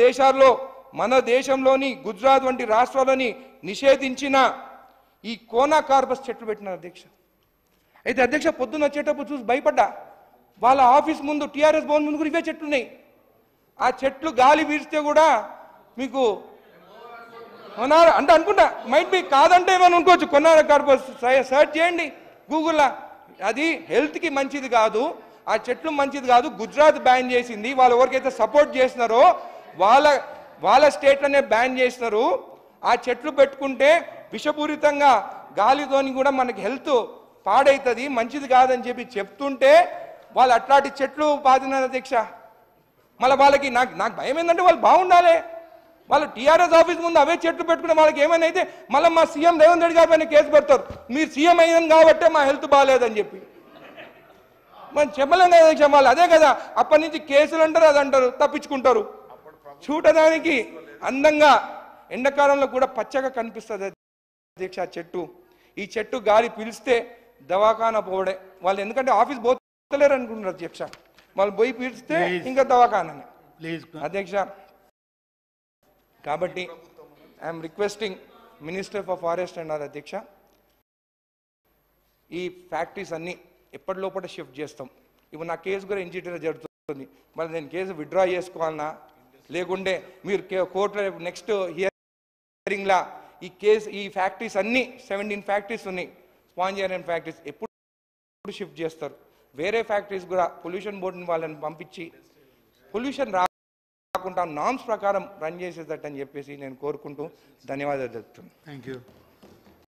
దేశాల్లో మన దేశంలోని గుజరాత్ వంటి రాష్ట్రాల్లోని నిషేధించిన ఈ కోనా కార్బస్ చెట్లు పెట్టినారు అధ్యక్ష. అయితే అధ్యక్ష పొద్దున్న వచ్చేటప్పుడు చూసి భయపడ్డా. వాళ్ళ ఆఫీస్ ముందు టీఆర్ఎస్ భవన్ ముందు కూడా ఇవే చెట్లు ఉన్నాయి. ఆ చెట్లు గాలి వీరిస్తే కూడా మీకు కొనార అంటే అనుకుంటా మైట్ బి కాదంటే ఏమైనా అనుకోవచ్చు. కొనార కార్బస్ సర్చ్ చేయండి గూగుల్లో. అది హెల్త్కి మంచిది కాదు, ఆ చెట్లు మంచిది కాదు. గుజరాత్ బ్యాన్ చేసింది. వాళ్ళు ఎవరికైతే సపోర్ట్ చేస్తున్నారో వాళ్ళ స్టేట్లోనే బ్యాన్ చేస్తున్నారు. ఆ చెట్లు పెట్టుకుంటే విషపూరితంగా గాలితోని కూడా మనకి హెల్త్ పాడవుతుంది, మంచిది కాదని చెప్పి చెప్తుంటే వాళ్ళు అట్లాంటి చెట్లు పాదినారు అధ్యక్ష. మళ్ళీ వాళ్ళకి నాకు భయం ఏంటంటే వాళ్ళు బాగుండాలి. వాళ్ళు టీఆర్ఎస్ ఆఫీస్ ముందు అవే చెట్లు పెట్టుకునే వాళ్ళకి ఏమైనా అయితే మళ్ళీ మా సీఎం రేవంత్ రెడ్డి గారి పైన కేసు పెడతారు. మీరు సీఎం అయ్యాను కాబట్టే మా హెల్త్ బాగాలేదని చెప్పి. మనం చెప్పలేం కదా అధ్యక్ష. వాళ్ళు అదే కదా అప్పటి నుంచి కేసులు అంటారు, అది అంటారు, తప్పించుకుంటారు. చూడడానికి అందంగా ఎండాకాలంలో కూడా పచ్చగా కనిపిస్తుంది అధ్యక్ష చెట్టు. ఈ చెట్టు గాలి పీలిస్తే దవాఖానా పోవడే వాళ్ళు. ఎందుకంటే ఆఫీస్ పోతలేరు అనుకుంటున్నారు అధ్యక్ష. వాళ్ళు పోయి పీలిస్తే ఇంకా దవాఖానా అధ్యక్ష. కాబట్టి I'm requesting minister for forest and అధ్యక్ష, ఈ ఫ్యాక్టరీస్ అన్నీ ఎప్పటిలోపల షిఫ్ట్ చేస్తాం. ఇప్పుడు నా కేసు కూడా ఎన్జిటీలో జరుగుతుంది. మరి నేను కేసు విత్డ్రా చేసుకోవాలన్నా లేకుంటే మీరు కోర్టులో నెక్స్ట్ హియరింగ్లా ఈ ఫ్యాక్టరీస్ అన్నీ 17 ఫ్యాక్టరీస్ ఉన్నాయి, స్పాంజియన్ ఫ్యాక్టరీస్ ఎప్పుడు షిఫ్ట్ చేస్తారు? వేరే ఫ్యాక్టరీస్ కూడా పొల్యూషన్ బోర్డుని వాళ్ళని పంపించి పొల్యూషన్ రాకుండా నామ్స్ ప్రకారం రన్ చేసేటట్టు అని చెప్పేసి నేను కోరుకుంటూ ధన్యవాదాలు చెప్తున్నాను. Thank you.